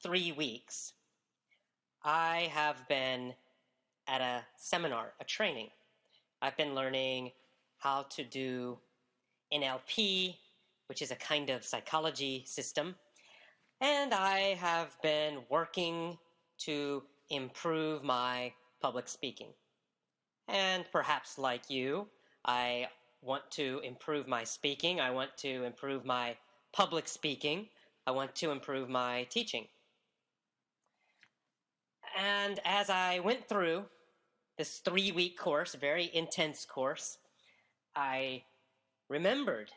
3 weeks, I have been at a seminar, a training. I've been learning how to do NLP, which is a kind of psychology system, and I have been working to improve my public speaking. And perhaps like you, I want to improve my speaking. I want to improve my public speaking. I want to improve my teaching. And as I went through this 3-week course, a very intense course, I remembered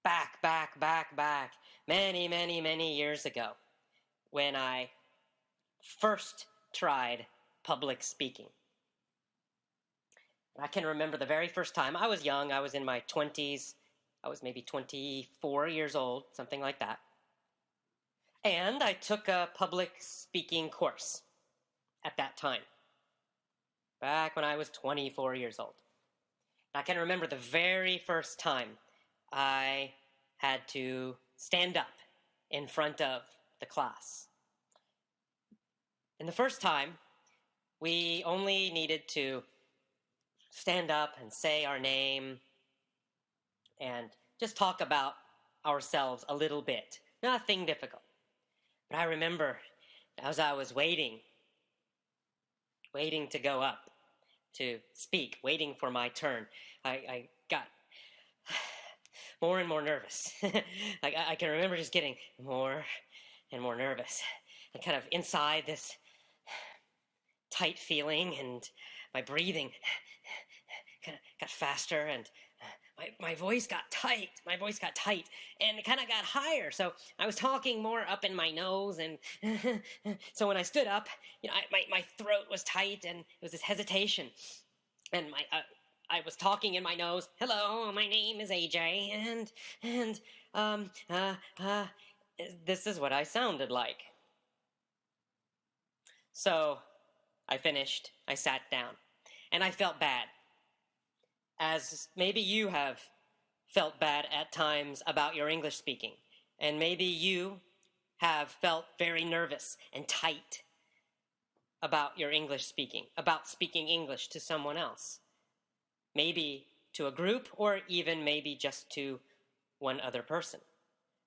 back, many years ago when I first tried public speaking. I can remember the very first time. I was young. I was in my 20s. I was maybe 24 years old, something like that. And I took a public speaking course at that time, back when I was 24 years old. I can remember the very first time I had to stand up in front of the class. And the first time, we only needed to stand up and say our name and just talk about ourselves a little bit. Nothing difficult. But I remember as I was waiting to go up to speak, waiting for my turn, I got more and more nervous. I can remember just getting more and more nervous. And kind of inside this tight feeling, and my breathing kind of got faster, and my voice got tight. And it kind of got higher. So I was talking more up in my nose, and so when I stood up, my throat was tight, and it was this hesitation. And I was talking in my nose. Hello, my name is AJ, and this is what I sounded like. So I finished. I sat down, and I felt bad. As maybe you have felt bad at times about your English speaking, and maybe you have felt very nervous and tight about your English speaking, about speaking English to someone else, maybe to a group, or even maybe just to one other person.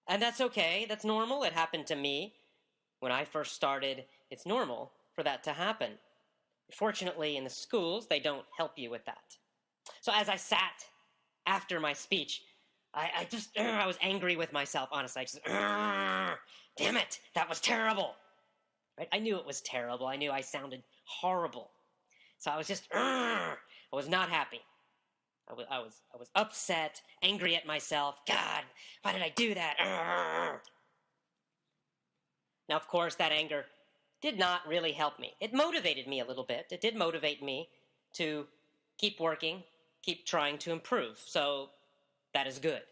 And that's okay, that's normal. It happened to me when I first started. It's normal for that to happen. Fortunately, in the schools, they don't help you with that. So as I sat after my speech, I was angry with myself, honestly. I just, damn it, that was terrible. Right? I knew it was terrible. I knew I sounded horrible. So I was just, I was not happy. I was upset, angry at myself. God, why did I do that? Now, of course, that anger did not really help me. It motivated me a little bit. It did motivate me to keep working, keep trying to improve. So that is good.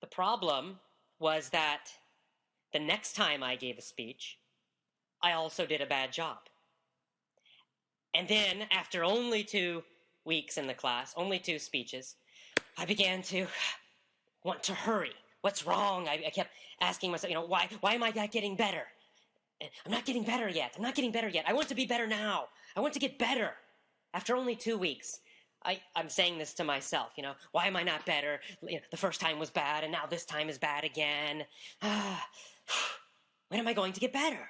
The problem was that the next time I gave a speech, I also did a bad job. And then, after only 2 weeks in the class, only 2 speeches, I began to want to hurry. What's wrong? I kept asking myself, why am I not getting better? I'm not getting better yet. I want to be better now. I want to get better. After only 2 weeks, I'm saying this to myself, why am I not better? The first time was bad, and now this time is bad again. When am I going to get better?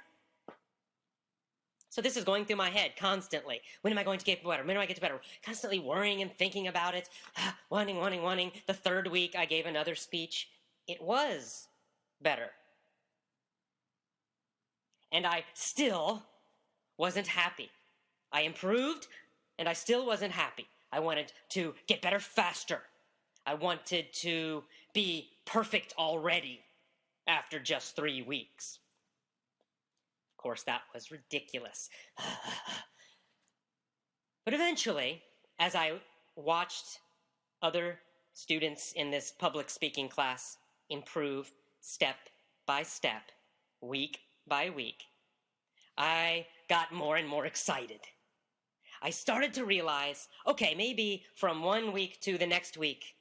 So this is going through my head constantly. When am I going to get better? When do I get better? Constantly worrying and thinking about it. Wanting. The 3rd week, I gave another speech. It was better. And I still wasn't happy. I improved, and I still wasn't happy. I wanted to get better faster. I wanted to be perfect already after just 3 weeks. Of course, that was ridiculous. But eventually, as I watched other students in this public speaking class improve step by step, week by week, I got more and more excited. I started to realize, okay, maybe from 1 week to the next week,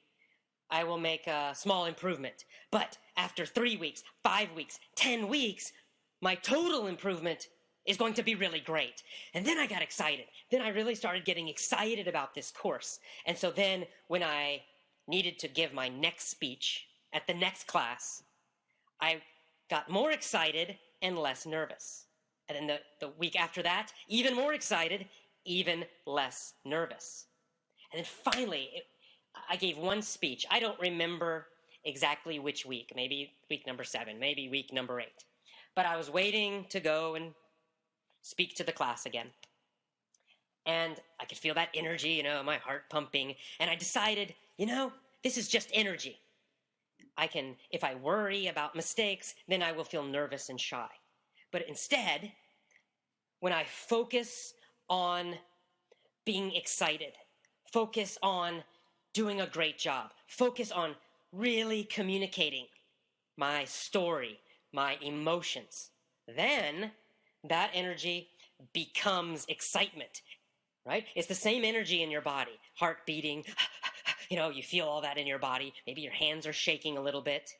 I will make a small improvement. But after 3 weeks, 5 weeks, 10 weeks, my total improvement is going to be really great. And then I got excited. Then I really started getting excited about this course. And so then when I needed to give my next speech at the next class, I got more excited and less nervous. And then the week after that, even more excited, even less nervous. And then finally, I gave one speech. I don't remember exactly which week, maybe week number 7, maybe week number 8. But I was waiting to go and speak to the class again. And I could feel that energy, my heart pumping. And I decided, this is just energy. If I worry about mistakes, then I will feel nervous and shy. But instead, when I focus on being excited, focus on doing a great job, focus on really communicating my story, my emotions, then that energy becomes excitement, right? It's the same energy in your body, heart beating, you feel all that in your body. Maybe your hands are shaking a little bit.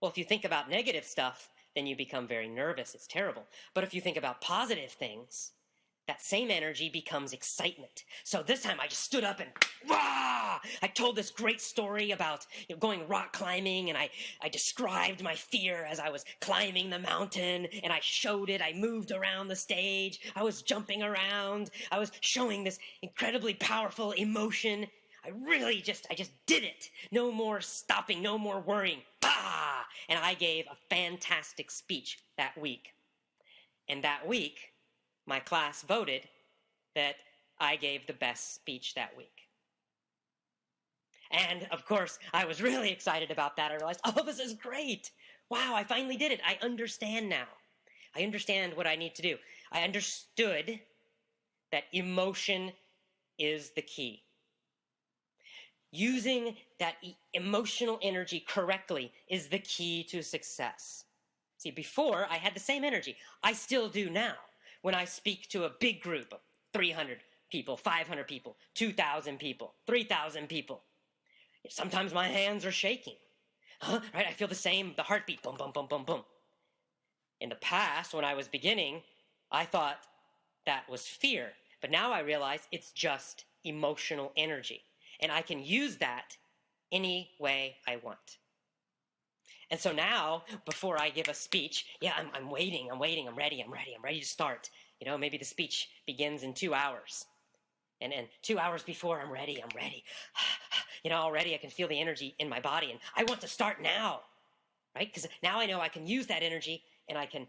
Well, if you think about negative stuff, then you become very nervous. It's terrible. But if you think about positive things, that same energy becomes excitement. So this time I just stood up and rah! I told this great story about going rock climbing, and I described my fear as I was climbing the mountain, and I showed it. I moved around the stage. I was jumping around. I was showing this incredibly powerful emotion. I just did it. No more stopping, no more worrying. Bah! And I gave a fantastic speech that week. And that week, my class voted that I gave the best speech that week. And, of course, I was really excited about that. I realized, this is great. Wow, I finally did it. I understand now. I understand what I need to do. I understood that emotion is the key. Using that emotional energy correctly is the key to success. See, before, I had the same energy. I still do now. When I speak to a big group of 300 people, 500 people, 2,000 people, 3,000 people, sometimes my hands are shaking. Right? I feel the heartbeat, boom, boom, boom, boom, boom. In the past, when I was beginning, I thought that was fear. But now I realize it's just emotional energy. And I can use that any way I want. And so now, before I give a speech, I'm waiting, I'm ready to start. Maybe the speech begins in 2 hours. And 2 hours before, I'm ready. Already I can feel the energy in my body, and I want to start now, right? Because now I know I can use that energy, and I can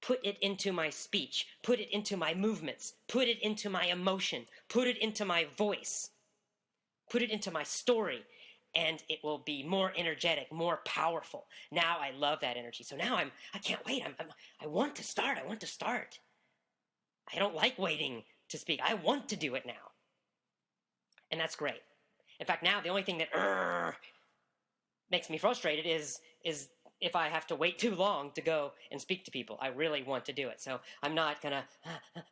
put it into my speech, put it into my movements, put it into my emotion, put it into my voice, put it into my story, and it will be more energetic, more powerful. Now I love that energy. So now I can't wait. I want to start. I don't like waiting to speak. I want to do it now. And that's great. In fact, now the only thing that makes me frustrated is if I have to wait too long to go and speak to people. I really want to do it. So I'm not going to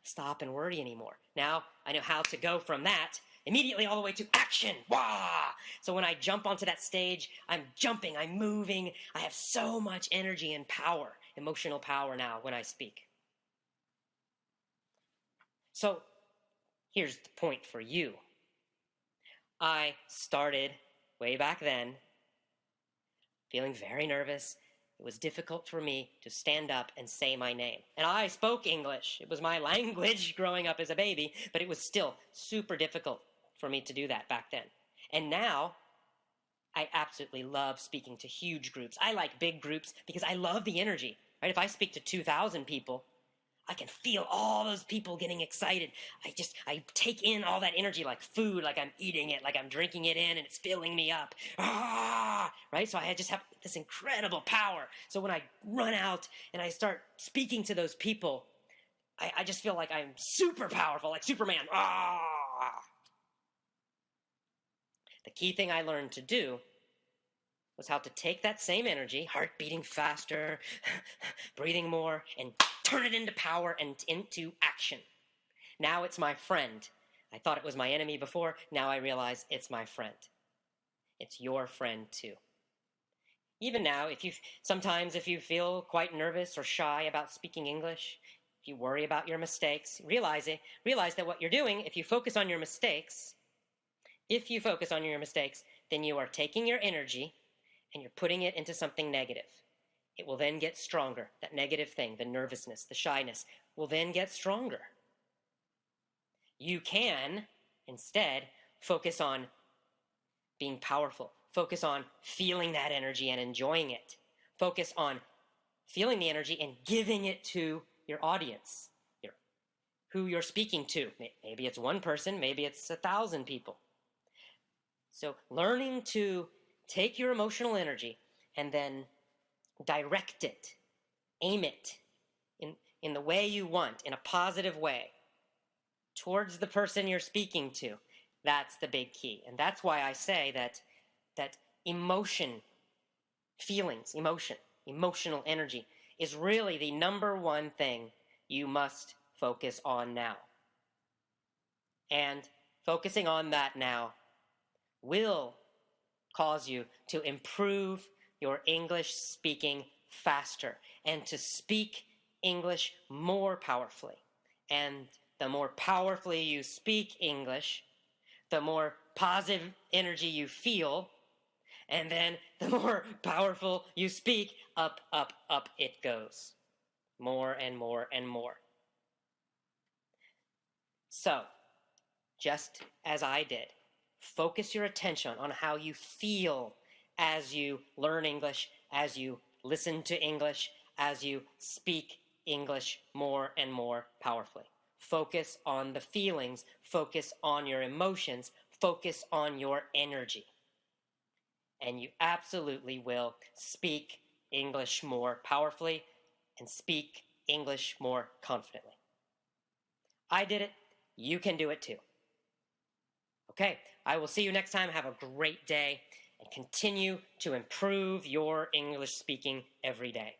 stop and worry anymore. Now I know how to go from that immediately all the way to action. Wah! So when I jump onto that stage, I'm jumping, I'm moving. I have so much energy and power, emotional power now when I speak. So here's the point for you. I started way back then feeling very nervous. It was difficult for me to stand up and say my name. And I spoke English. It was my language growing up as a baby, but it was still super difficult for me to do that back then. And now, I absolutely love speaking to huge groups. I like big groups because I love the energy, right? If I speak to 2,000 people, I can feel all those people getting excited. I take in all that energy like food, like I'm eating it, like I'm drinking it in, and it's filling me up. Right? So I just have this incredible power. So when I run out and I start speaking to those people, I just feel like I'm super powerful, like Superman. The key thing I learned to do was how to take that same energy, heart beating faster, breathing more, and turn it into power and into action. Now it's my friend. I thought it was my enemy before. Now I realize it's my friend. It's your friend too. Even now, sometimes if you feel quite nervous or shy about speaking English, if you worry about your mistakes, realize that what you're doing, if you focus on your mistakes, then you are taking your energy and you're putting it into something negative. It will then get stronger. That negative thing, the nervousness, the shyness, will then get stronger. You can, instead, focus on being powerful. Focus on feeling that energy and enjoying it. Focus on feeling the energy and giving it to your audience, who you're speaking to. Maybe it's one person, maybe it's 1,000 people. So learning to take your emotional energy and then direct it, aim it in the way you want, in a positive way, towards the person you're speaking to. That's the big key. And that's why I say that emotional energy is really the number one thing you must focus on now. And focusing on that now will cause you to improve your English speaking faster and to speak English more powerfully. And the more powerfully you speak English, the more positive energy you feel, and then the more powerful you speak, up, up, up it goes. More and more and more. So, just as I did, focus your attention on how you feel as you learn English, as you listen to English, as you speak English more and more powerfully. Focus on the feelings, focus on your emotions, focus on your energy. And you absolutely will speak English more powerfully and speak English more confidently. I did it. You can do it too. Okay, I will see you next time. Have a great day and continue to improve your English speaking every day.